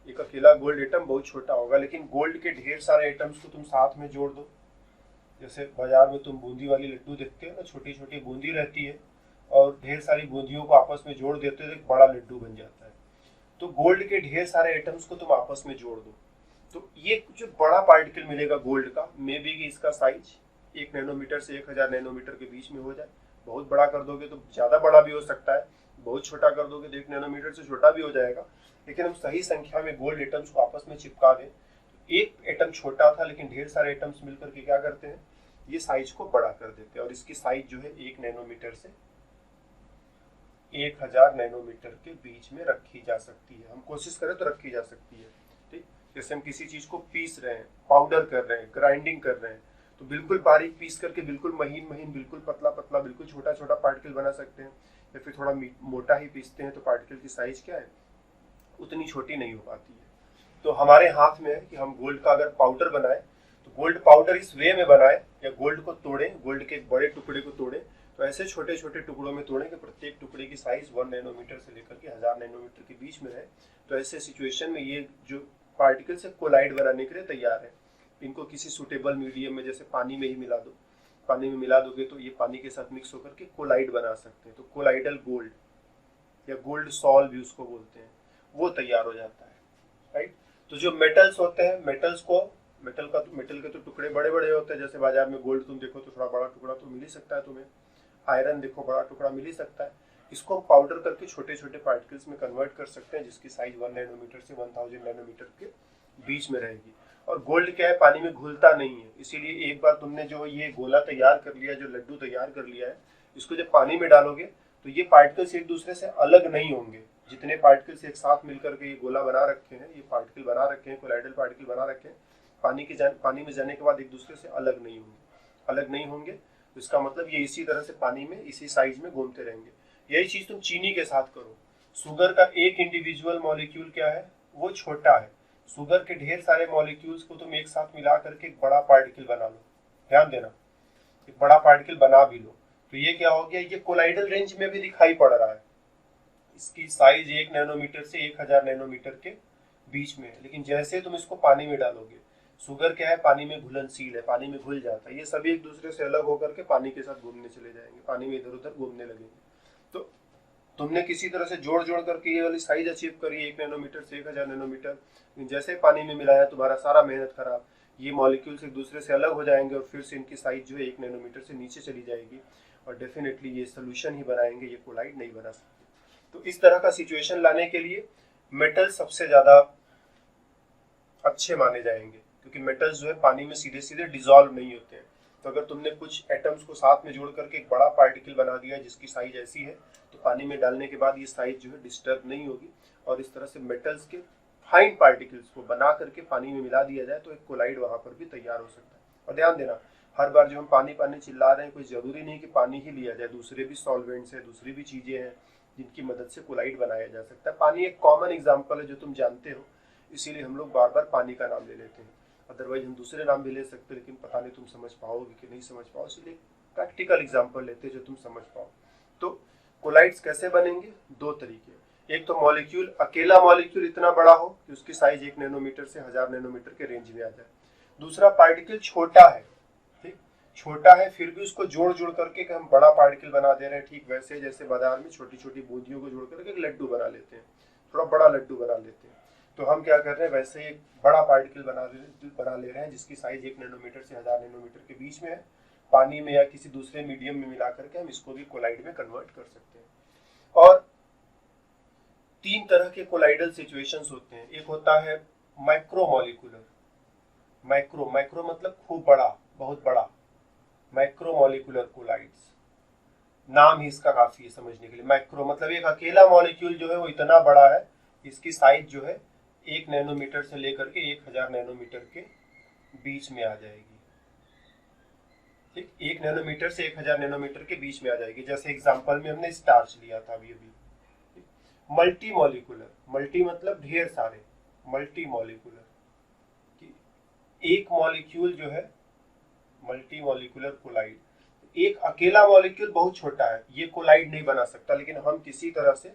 एक अकेला गोल्ड एटम बहुत छोटा होगा, लेकिन गोल्ड के ढेर सारे एटम्स को तुम साथ में जोड़ दो, जैसे बाजार में तुम बूंदी वाली लड्डू देखते हो ना, छोटी छोटी बूंदी रहती है और ढेर सारी बूंदियों को आपस में जोड़ देते हो तो एक बड़ा लड्डू बन जाता है। तो गोल्ड के ढेर सारे एटम्स को तुम आपस में जोड़ दो, तो ये जो बड़ा पार्टिकल मिलेगा गोल्ड का, मे बी कि इसका साइज 1 नैनोमीटर से 1000 नैनोमीटर के बीच में हो जाए। बहुत बड़ा कर दोगे तो ज़्यादा बड़ा भी हो सकता है, बहुत छोटा कर दोगे तो 1 नैनोमीटर से छोटा भी हो जाएगा, लेकिन हम सही संख्या में गोल्ड एटम्स को आपस में चिपका दें। एक एटम छोटा था लेकिन ढेर सारे एटम्स मिलकर के क्या करते हैं, ये साइज को बड़ा कर देते हैं, और इसकी साइज जो है 1 नैनोमीटर से 1000 नैनोमीटर के बीच में रखी जा सकती है। हम कोशिश करें तो रखी जा सकती है, ठीक। जैसे हम किसी चीज को पीस रहे हैं, पाउडर कर रहे हैं, ग्राइंडिंग कर रहे हैं, तो बिल्कुल बारीक पीस करके बिल्कुल महीन महीन, बिल्कुल पतला पतला, बिल्कुल छोटा छोटा पार्टिकल बना सकते हैं, या फिर थोड़ा मोटा ही पीसते हैं तो पार्टिकल की साइज क्या है, उतनी छोटी नहीं हो पाती है। तो हमारे हाथ में है कि हम गोल्ड का अगर पाउडर बनाए तो गोल्ड पाउडर इस वे में बनाए, या गोल्ड को तोड़े, गोल्ड के एक बड़े टुकड़े को तोड़े, तो ऐसे छोटे छोटे टुकड़ों में तोड़ें कि प्रत्येक टुकड़े की साइज 1 नैनोमीटर से लेकर के 1000 नैनोमीटर के बीच में रहे। तो ऐसे सिचुएशन में ये जो पार्टिकल से कोलाइड बनाने के लिए तैयार है। इनको किसी सुटेबल मीडियम में, जैसे पानी में ही मिला दो, पानी में मिला दोगे तो ये पानी के साथ मिक्स होकर के कोलाइड बना सकते हैं। तो कोलाइडल गोल्ड या गोल्ड सॉल भी उसको बोलते हैं, वो तैयार हो जाता है, राइट। तो जो मेटल्स होते हैं, मेटल के तो टुकड़े बड़े बड़े होते हैं, जैसे बाजार में गोल्ड तुम देखो तो थोड़ा बड़ा टुकड़ा तो मिल ही सकता है तुम्हें, आयरन देखो बड़ा टुकड़ा मिल ही सकता है। इसको हम पाउडर करके छोटे छोटे पार्टिकल्स में कन्वर्ट कर सकते हैं, जिसकी साइज 1 नैनोमीटर से 1000 नैनोमीटर के बीच में रहेगी। और गोल्ड क्या है, पानी में घुलता नहीं है, इसीलिए एक बार तुमने जो ये गोला तैयार कर लिया, जो लड्डू तैयार कर लिया है, इसको जब पानी में डालोगे तो ये पार्टिकल्स एक दूसरे से अलग नहीं होंगे। जितने पार्टिकल्स एक साथ मिलकर के ये गोला बना रखे हैं, ये पार्टिकल बना रखे हैं, कोलाइडल पार्टिकल बना रखे हैं, पानी में जाने के बाद एक दूसरे से अलग नहीं होंगे। तो इसका मतलब ये इसी तरह से पानी में इसी साइज में घूमते रहेंगे। यही चीज तुम चीनी के साथ करो। शुगर का एक इंडिविजुअल मॉलिक्यूल क्या है, वो छोटा है। शुगर के ढेर सारे मॉलिक्यूल्स को तुम एक साथ मिला करके एक बड़ा पार्टिकल बना लो, ध्यान देना, एक बड़ा पार्टिकल बना भी लो, तो ये क्या हो गया, ये कोलाइडल रेंज में भी दिखाई पड़ रहा है। इसकी साइज 1 नैनोमीटर से 1000 नैनोमीटर के बीच में है, लेकिन जैसे तुम इसको पानी में डालोगे, शुगर क्या है, पानी में घुलनशील है, पानी में घुल जाता है, ये सभी एक दूसरे से अलग होकर के पानी के साथ घूमने चले जाएंगे, पानी में इधर उधर घूमने लगेंगे। तो तुमने किसी तरह से जोड़ करके ये वाली साइज अचीव करी 1 नैनोमीटर से 1000 नैनोमीटर, जैसे पानी में मिलाया तुम्हारा सारा मेहनत खराब, ये मॉलिक्यूल्स एक दूसरे से अलग हो जाएंगे और फिर से इनकी साइज जो है 1 नैनोमीटर से नीचे चली जाएगी, और डेफिनेटली ये सोल्यूशन ही बनाएंगे, ये कोलाइड नहीं बना सकते। तो इस तरह का सिचुएशन लाने के लिए मेटल सबसे ज्यादा अच्छे माने जाएंगे, क्योंकि मेटल्स जो है पानी में सीधे सीधे डिसॉल्व नहीं होते हैं। तो अगर तुमने कुछ एटम्स को साथ में जोड़ करके एक बड़ा पार्टिकल बना दिया जिसकी साइज ऐसी है, तो पानी में डालने के बाद ये साइज जो है डिस्टर्ब नहीं होगी, और इस तरह से मेटल्स के फाइन पार्टिकल्स को बना करके पानी में मिला दिया जाए तो एक कोलाइड वहां पर भी तैयार हो सकता है। और ध्यान देना, हर बार जो हम पानी पानी चिल्ला रहे हैं, कोई जरूरी नहीं कि पानी ही लिया जाए, दूसरे भी सॉल्वेंट्स है, दूसरी भी चीजें हैं जिनकी मदद से कोलाइड बनाया जा सकता है। पानी एक कॉमन एग्जाम्पल है जो तुम जानते हो, इसीलिए हम लोग बार बार पानी का नाम ले लेते हैं, अदरवाइज हम दूसरे नाम भी ले सकते हैं, लेकिन पता नहीं तुम समझ पाओगे कि नहीं समझ पाओ, इसलिए प्रैक्टिकल एग्जाम्पल लेते हैं जो तुम समझ पाओ। तो कोलाइड्स कैसे बनेंगे, दो तरीके, एक तो मॉलिक्यूल, अकेला मॉलिक्यूल इतना बड़ा हो कि उसकी साइज 1 नैनोमीटर से 1000 नैनोमीटर के रेंज में आ जाए। दूसरा, पार्टिकल छोटा है, ठीक, छोटा है फिर भी उसको जोड़ करके हम बड़ा पार्टिकल बना दे रहे हैं, ठीक वैसे जैसे बाजार में छोटी छोटी बूंदियों को जोड़ करके एक लड्डू बना लेते हैं, थोड़ा बड़ा लड्डू बना लेते हैं। तो हम क्या कर रहे हैं, वैसे एक बड़ा पार्टिकल बना ले रहे हैं जिसकी साइज 1 नैनोमीटर से 1000 नैनोमीटर के बीच में है। पानी में या किसी दूसरे मीडियम में मिला करके हम इसको भी कोलाइड में कन्वर्ट कर सकते हैं। और 3 तरह के कोलाइडल सिचुएशंस होते हैं। एक होता है माइक्रोमोलिकुलर, माइक्रो मतलब खूब बड़ा, बहुत बड़ा, माइक्रोमोलिकुलर कोलाइड्स, नाम ही इसका काफी है समझने के लिए। माइक्रो मतलब एक अकेला मॉलिक्यूल जो है वो इतना बड़ा है, इसकी साइज जो है 1 नैनोमीटर से लेकर के 1000 नैनोमीटर के बीच में आ जाएगी, ठीक, 1 नैनोमीटर से 1000 नैनोमीटर के बीच में आ जाएगी। जैसे एग्जांपल में हमने स्टार्च लिया था अभी। मल्टी मॉलिक्यूलर, मल्टी मतलब ढेर सारे, मल्टी मॉलिक्यूलर, एक मॉलिक्यूल जो है मल्टी मॉलिक्यूलर कोलाइड, एक अकेला मॉलिक्यूल बहुत छोटा है, ये कोलाइड नहीं बना सकता, लेकिन हम किसी तरह से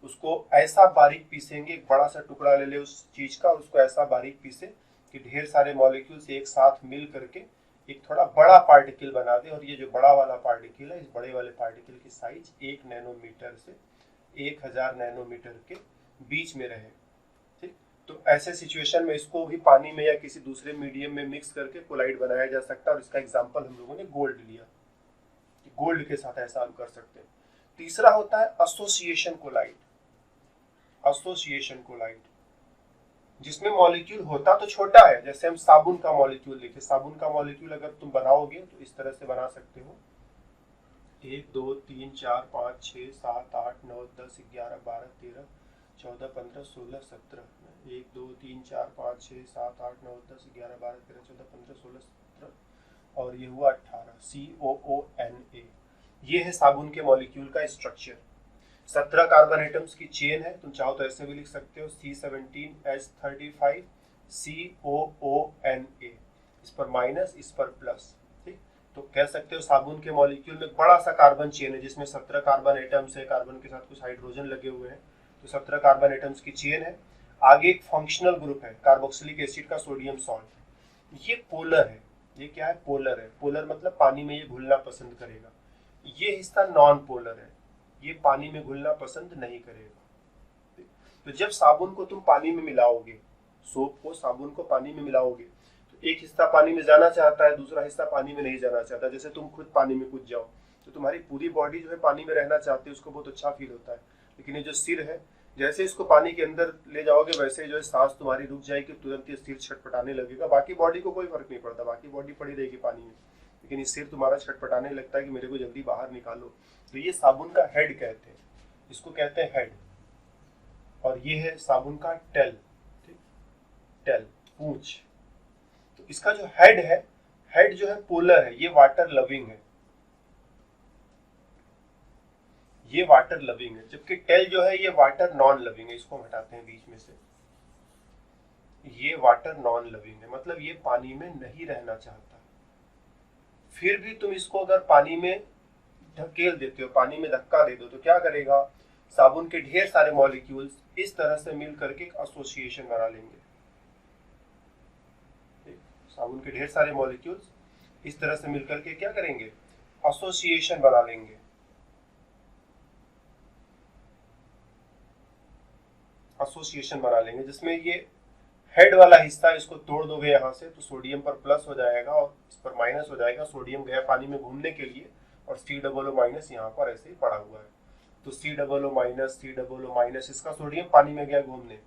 उसको ऐसा बारीक पीसेंगे, एक बड़ा सा टुकड़ा ले ले उस चीज का, उसको ऐसा बारीक पीसे कि ढेर सारे मॉलिक्यूल्स एक साथ मिल करके एक थोड़ा बड़ा पार्टिकल बना दे, और ये जो बड़ा वाला पार्टिकल है, इस बड़े वाले पार्टिकल की साइज 1 नैनोमीटर से 1000 नैनोमीटर के बीच में रहे। ठीक, तो ऐसे सिचुएशन में इसको भी पानी में या किसी दूसरे मीडियम में मिक्स करके कोलाइड बनाया जा सकता है, और इसका एग्जाम्पल हम लोगों ने गोल्ड लिया, गोल्ड के साथ ऐसा हम कर सकते हैं। तीसरा होता है एसोसिएशन कोलाइड, एसोसिएशन कोलाइड जिसमें मॉलिक्यूल होता तो छोटा है, जैसे हम साबुन का मॉलिक्यूल लिखे, साबुन का मॉलिक्यूल अगर तुम बनाओगे तो इस तरह से बना सकते हो, 1 2 3 4 5 6 7 8 9 10 11 12 13 14 15 16 17, 1 2 3 4 5 6 7 8 9 10 11 12 13 14 15 16 17, और ये हुआ 18, COONA। ये है साबुन के मॉलिक्यूल का स्ट्रक्चर। 17 कार्बन एटम्स की चेन है, तुम चाहो तो ऐसे भी लिख सकते हो, C17H35 COONA, इस पर माइनस इस पर प्लस। ठीक, तो कह सकते हो साबुन के मॉलिक्यूल में बड़ा सा कार्बन चेन है जिसमें 17 कार्बन एटम्स है, कार्बन के साथ कुछ हाइड्रोजन लगे हुए हैं, तो 17 कार्बन एटम्स की चेन है। आगे एक फंक्शनल ग्रुप है कार्बोक्सिलिक एसिड का सोडियम सॉल्ट, ये पोलर है, ये क्या है, पोलर है। पोलर मतलब पानी में ये घुलना पसंद करेगा। ये हिस्सा नॉन पोलर है, ये पानी में घुलना पसंद नहीं करेगा। तो जब साबुन को तुम पानी में मिलाओगे, सोप को साबुन को पानी में मिलाओगे, तो एक हिस्सा पानी में जाना चाहता है, दूसरा हिस्सा पानी में नहीं जाना चाहता। जैसे तुम खुद पानी में कूद जाओ तो तुम्हारी पूरी बॉडी जो है पानी में रहना चाहती है, उसको बहुत अच्छा फील होता है, लेकिन ये जो सिर है, जैसे इसको पानी के अंदर ले जाओगे वैसे जो है सांस तुम्हारी रुक जाएगी, तुरंत ये सिर छटपटाने लगेगा। बाकी बॉडी को कोई फर्क नहीं पड़ता, बाकी बॉडी पड़ी रहेगी पानी में, लेकिन ये सिर तुम्हारा छटपटाने लगता है कि मेरे को जल्दी बाहर निकालो। तो ये साबुन का हेड कहते हैं, इसको कहते हैं हेड। और ये है साबुन का टेल, ठीक, टेल पूंछ। तो इसका जो हेड है, हेड जो है पोलर है, ये वाटर लविंग है, ये वाटर लविंग है, जबकि टेल जो है ये वाटर नॉन लविंग है। इसको हम हटाते हैं बीच में से, ये वाटर नॉन लविंग है, मतलब ये पानी में नहीं रहना चाहता। फिर भी तुम इसको अगर पानी में धकेल देते हो, पानी में धक्का दे दो, तो क्या करेगा, साबुन के ढेर सारे मॉलिक्यूल्स इस तरह से मिल करके एक एसोसिएशन बना लेंगे। साबुन के ढेर सारे मॉलिक्यूल्स इस तरह से मिलकर के क्या करेंगे, एसोसिएशन बना लेंगे। एसोसिएशन बना लेंगे जिसमें ये हेड वाला हिस्सा, इसको तोड़ दोगे यहाँ से तो सोडियम पर प्लस हो जाएगा और इस पर माइनस हो जाएगा। सोडियम गया पानी में घूमने के लिए और COO माइनस यहाँ पर ऐसे ही पड़ा हुआ है, तो COO माइनस COO माइनस, इसका सोडियम पानी में गया घूमने,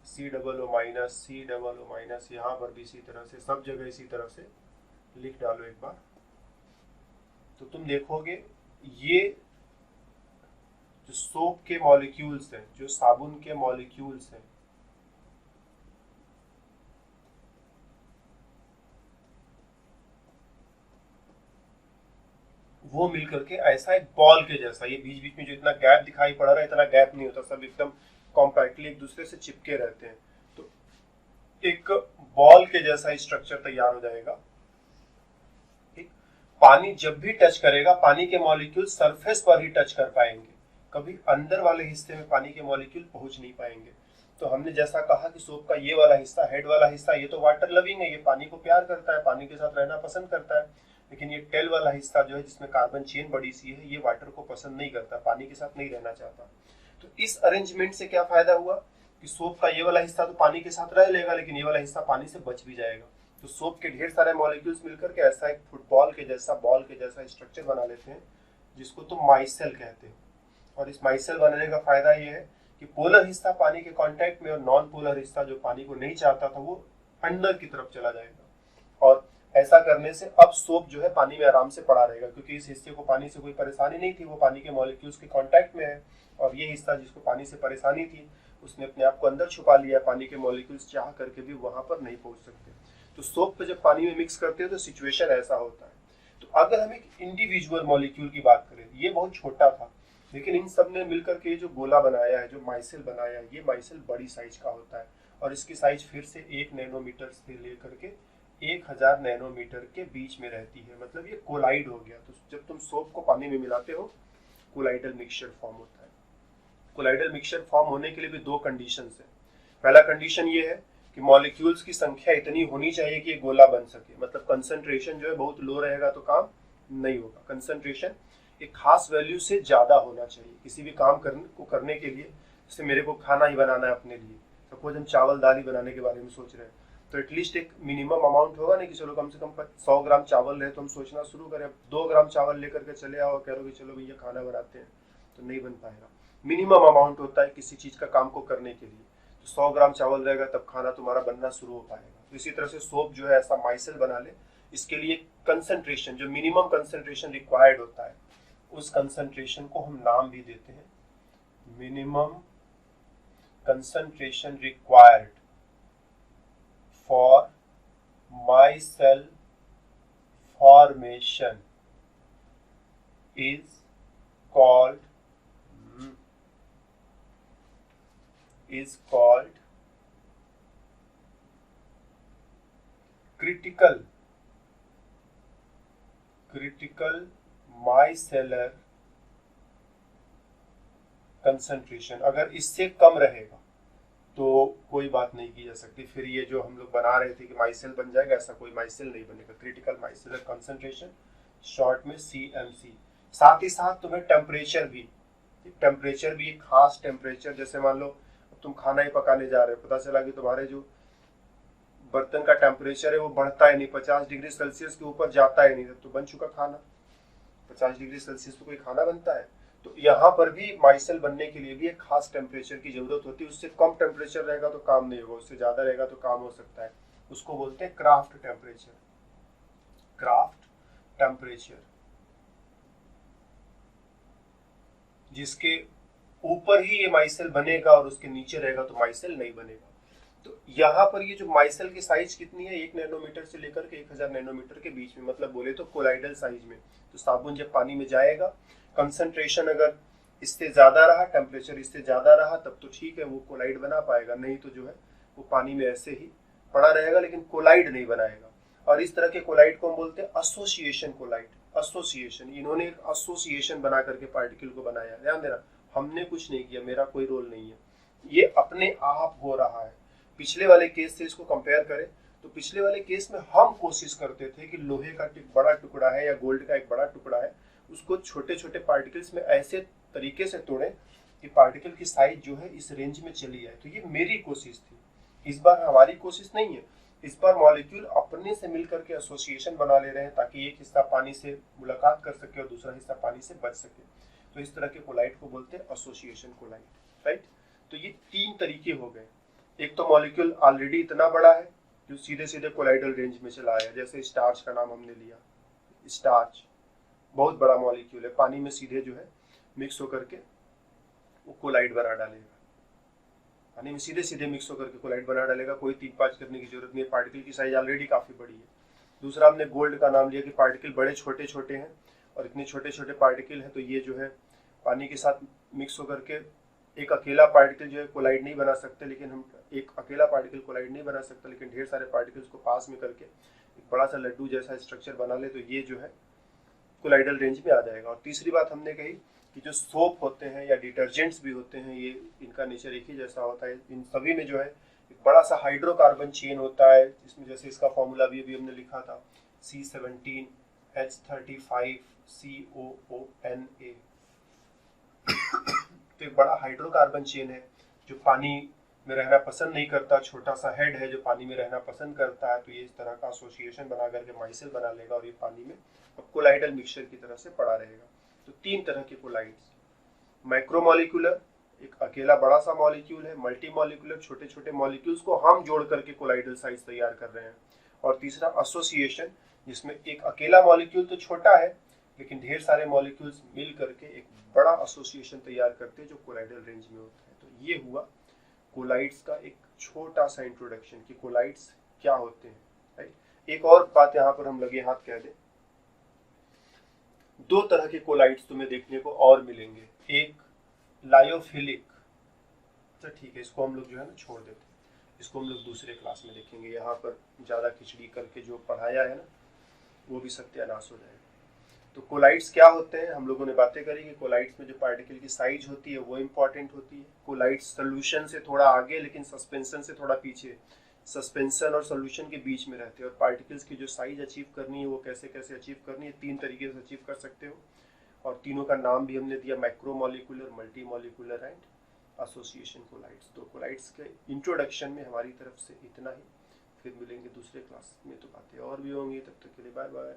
COO माइनस यहाँ पर भी इसी तरह से, सब जगह इसी तरह से लिख डालो एक बार, तो तुम देखोगे ये जो सोप के मॉलिक्यूल्स हैं, जो साबुन के मॉलिक्यूल्स हैं, वो मिलकर के ऐसा एक बॉल के जैसा, ये बीच बीच में जो इतना गैप दिखाई पड़ रहा है, इतना गैप नहीं होता, सब एकदम कॉम्पैक्टली एक दूसरे से चिपके रहते हैं, तो एक बॉल के जैसा स्ट्रक्चर तैयार हो जाएगा। ठीक, पानी जब भी टच करेगा, पानी के मॉलिक्यूल सरफेस पर ही टच कर पाएंगे, कभी अंदर वाले हिस्से में पानी के मॉलिक्यूल पहुंच नहीं पाएंगे। तो हमने जैसा कहा कि सोप का ये वाला हिस्सा, हेड वाला हिस्सा, ये तो वाटर लविंग है, ये पानी को प्यार करता है, पानी के साथ रहना पसंद करता है, लेकिन ये टेल वाला हिस्सा जो है जिसमें कार्बन चेन बड़ी सी है, ये वाटर को पसंद नहीं करता, पानी के साथ नहीं रहना चाहता। तो इस अरेंजमेंट से क्या फायदा हुआ कि सोप का ये वाला हिस्सा तो पानी के साथ रह लेगा, लेकिन ये वाला हिस्सा पानी से बच भी जाएगा। तो सोप के ढेर सारे मॉलिक्यूल्स मिलकर के ऐसा एक फुटबॉल के जैसा, बॉल के जैसा स्ट्रक्चर बना लेते हैं, जिसको तुम माइसेल कहते हो। और इस माइसेल बनाने का फायदा ये है कि पोलर हिस्सा पानी के कांटेक्ट में और नॉन पोलर हिस्सा जो पानी को नहीं चाहता था, वो अंदर की तरफ चला जाएगा। और ऐसा करने से अब सोप जो है पानी में आराम से पड़ा रहेगा, क्योंकि इस हिस्से को पानी से कोई परेशानी नहीं थी, वो पानी के मॉलिक्यूल्स के कांटेक्ट में है। और ये हिस्सा जिसको पानी से परेशानी थी, उसने अपने आप को अंदर छुपा लिया, पानी के मॉलिक्यूल्स चाह करके भी वहां पर नहीं पहुंच सकते। तो सोप को जब पानी में मिक्स करते हो तो सिचुएशन ऐसा होता है। तो अगर हम एक इंडिविजुअल मॉलिक्यूल की बात करें, ये बहुत छोटा था, लेकिन इन सब ने मिलकर के जो गोला बनाया है, जो माइसेल बनाया है, ये माइसेल बड़ी साइज का होता है और इसकी साइज फिर से 1 नैनोमीटर से लेकर के 1000 नैनोमीटर के बीच में रहती है। मतलब ये कोलाइड हो गया। तो जब तुम सोप को पानी में मिलाते हो कोलाइडल मिक्सचर फॉर्म होता है। कोलाइडल मिक्सचर फॉर्म होने के लिए भी 2 कंडीशंस है। पहला कंडीशन ये है कि मॉलिक्यूल्स की संख्या इतनी होनी चाहिए कि ये गोला बन सके। मतलब कंसंट्रेशन जो है बहुत लो रहेगा तो काम नहीं होगा। कंसंट्रेशन एक खास वैल्यू से ज्यादा होना चाहिए किसी भी काम करने के लिए। जैसे मेरे को खाना ही बनाना है अपने लिए, सपोज हम चावल दाल ही बनाने के बारे में सोच रहे हैं, तो एटलीस्ट एक मिनिमम अमाउंट होगा नहीं कि चलो कम से कम 100 ग्राम चावल है तो हम सोचना शुरू करें। अब 2 ग्राम चावल लेकर के चले आओ, कह रहे हो कि चलो भैया खाना बनाते हैं, तो नहीं बन पाएगा। मिनिमम अमाउंट होता है किसी चीज का काम को करने के लिए। तो 100 ग्राम चावल रहेगा तब खाना तुम्हारा बनना शुरू हो पाएगा। तो इसी तरह से सोप जो है ऐसा माइसेल बना ले, इसके लिए कंसंट्रेशन, जो मिनिमम कंसंट्रेशन रिक्वायर्ड होता है, उस कंसंट्रेशन को हम नाम भी देते हैं minimum concentration required for myself formation is called critical micellar concentration। अगर इससे कम रहेगा तो कोई बात नहीं की जा सकती। फिर ये जो हम लोग बना रहे थे कि माइसेल बन जाएगा, ऐसा कोई माइसेल नहीं बनेगा। क्रिटिकल माइसेलर कंसंट्रेशन, शॉर्ट में CMC। साथ ही साथ तुम्हें टेम्परेचर भी एक खास टेम्परेचर, जैसे मान लो तुम खाना ही पकाने जा रहे हो, पता चला कि तुम्हारे जो बर्तन का टेम्परेचर है वो बढ़ता है नहीं, 50 डिग्री सेल्सियस के ऊपर जाता है नहीं, तो बन चुका खाना। 50 डिग्री सेल्सियस पे कोई खाना बनता है? तो यहाँ पर भी माइसेल बनने के लिए भी एक खास टेम्परेचर की जरूरत होती है। उससे कम टेम्परेचर रहेगा तो काम नहीं होगा, उससे ज्यादा रहेगा तो काम हो सकता है। उसको बोलते हैं क्राफ्ट टेम्परेचर। जिसके ऊपर ही ये माइसेल बनेगा और उसके नीचे रहेगा तो माइसेल नहीं बनेगा। तो यहाँ पर ये जो माइसेल की साइज कितनी है, 1 नैनोमीटर से लेकर के 1000 नैनोमीटर के बीच में, मतलब बोले तो कोलाइडल साइज में। तो साबुन जब पानी में जाएगा, कंसंट्रेशन अगर इससे ज्यादा रहा, टेम्परेचर इससे ज्यादा रहा, तब तो ठीक है, वो कोलाइड बना पाएगा, नहीं तो जो है वो पानी में ऐसे ही पड़ा रहेगा लेकिन कोलाइड नहीं बनाएगा। और इस तरह के कोलाइड को हम बोलते हैं एसोसिएशन कोलाइड। एसोसिएशन, इन्होंने एक एसोसिएशन बना करके पार्टिकल को बनाया। ध्यान देना, हमने कुछ नहीं किया, मेरा कोई रोल नहीं है, ये अपने आप हो रहा है। पिछले वाले केस से इसको कंपेयर करें तो पिछले वाले केस में हम कोशिश करते थे कि लोहे का एक बड़ा टुकड़ा है या गोल्ड का एक बड़ा टुकड़ा है, उसको छोटे छोटे पार्टिकल्स में ऐसे तरीके से तोड़ें कि पार्टिकल की साइज जो है इस रेंज में चली जाए। तो ये मेरी कोशिश थी। इस बार हमारी कोशिश नहीं है, इस बार मॉलिक्यूल अपने से मिलकर के एसोसिएशन बना ले रहे हैं ताकि एक हिस्सा पानी से मुलाकात कर सके और दूसरा हिस्सा पानी से बच सके। तो इस तरह के कोलाइड को बोलते हैं एसोसिएशन कोलाइड, राइट। तो ये 3 तरीके हो गए। एक तो मॉलिक्यूल ऑलरेडी इतना बड़ा है जो सीधे सीधे कोलाइडल रेंज में चला आया, जैसे स्टार्च का नाम हमने लिया। स्टार्च बहुत बड़ा मॉलिक्यूल है, पानी में सीधे जो है मिक्स होकर के वो कोलाइड बना डालेगा, पानी में सीधे सीधे मिक्स होकर के कोलाइड बना डालेगा। कोई 3-5 करने की जरूरत नहीं है, पार्टिकल की साइज ऑलरेडी काफी बड़ी है। दूसरा हमने गोल्ड का नाम लिया कि पार्टिकल बड़े छोटे छोटे हैं और इतने छोटे छोटे पार्टिकल हैं तो ये जो है पानी के साथ मिक्स होकर के एक अकेला पार्टिकल जो है कोलाइड नहीं बना सकते, लेकिन हम एक अकेला पार्टिकल कोलाइड नहीं बना सकता, लेकिन ढेर सारे पार्टिकल्स को पास में करके एक बड़ा सा लड्डू जैसा स्ट्रक्चर बना ले तो ये जो है कोलाइडल रेंज में आ जाएगा। और तीसरी बात हमने कही कि जो सोप होते हैं या डिटर्जेंट्स भी होते हैं, ये इनका नेचर एक ही जैसा होता है। इन सभी में जो है एक बड़ा सा हाइड्रोकार्बन चेन होता है, जिसमें जैसे इसका फॉर्मूला भी अभी हमने लिखा था C17H35COONA। तो एक बड़ा हाइड्रोकार्बन चेन है जो पानी में रहना पसंद नहीं करता, छोटा सा हेड है जो पानी में रहना पसंद करता है। तो ये इस तरह का एसोसिएशन बना करके माइसेल बना लेगा और ये पानी में कोलाइडल मिक्सचर की तरह से पड़ा रहेगा। तो 3 तरह के कोलाइड्स, माइक्रोमोलिकुलर एक अकेला बड़ा सा मॉलिक्यूल है, मल्टी मॉलिक्यूलर छोटे छोटे मॉलिक्यूल्स को हम जोड़ करके कोलाइडल साइज तैयार कर रहे हैं, और तीसरा एसोसिएशन जिसमें एक अकेला मॉलिक्यूल तो छोटा है लेकिन ढेर सारे मॉलिक्यूल्स मिल करके एक बड़ा एसोसिएशन तैयार करते हैं जो कोलाइडल रेंज में होता है। तो ये हुआ कोलाइड्स का एक छोटा सा इंट्रोडक्शन कि कोलाइड्स क्या होते हैं, राइट। एक और बात यहाँ पर हम लगे हाथ कह दें, दो तरह के कोलाइड्स तुम्हें देखने को और मिलेंगे, एक लायोफिलिक, अच्छा ठीक है इसको हम लोग जो है ना छोड़ देते हैं, इसको हम लोग दूसरे क्लास में देखेंगे, यहाँ पर ज़्यादा खिचड़ी करके जो पढ़ाया है ना वो भी सत्यानाश हो जाएगा। तो कोलाइड्स क्या होते हैं, हम लोगों ने बातें करी कि कोलाइड्स में जो पार्टिकल की साइज होती है वो इंपॉर्टेंट होती है। कोलाइड्स सोल्यूशन से थोड़ा आगे लेकिन सस्पेंशन से थोड़ा पीछे, सस्पेंशन और सोल्यूशन के बीच में रहते हैं। और पार्टिकल्स की जो साइज अचीव करनी है वो कैसे कैसे अचीव करनी है, तीन तरीके से अचीव कर सकते हो, और तीनों का नाम भी हमने दिया, macromolecular, multi molecular and association colloids. तो कोलाइड्स के इंट्रोडक्शन में हमारी तरफ से इतना ही, फिर मिलेंगे दूसरे क्लास में, तो बातें और भी होंगी, तब तक के लिए बाय बाय।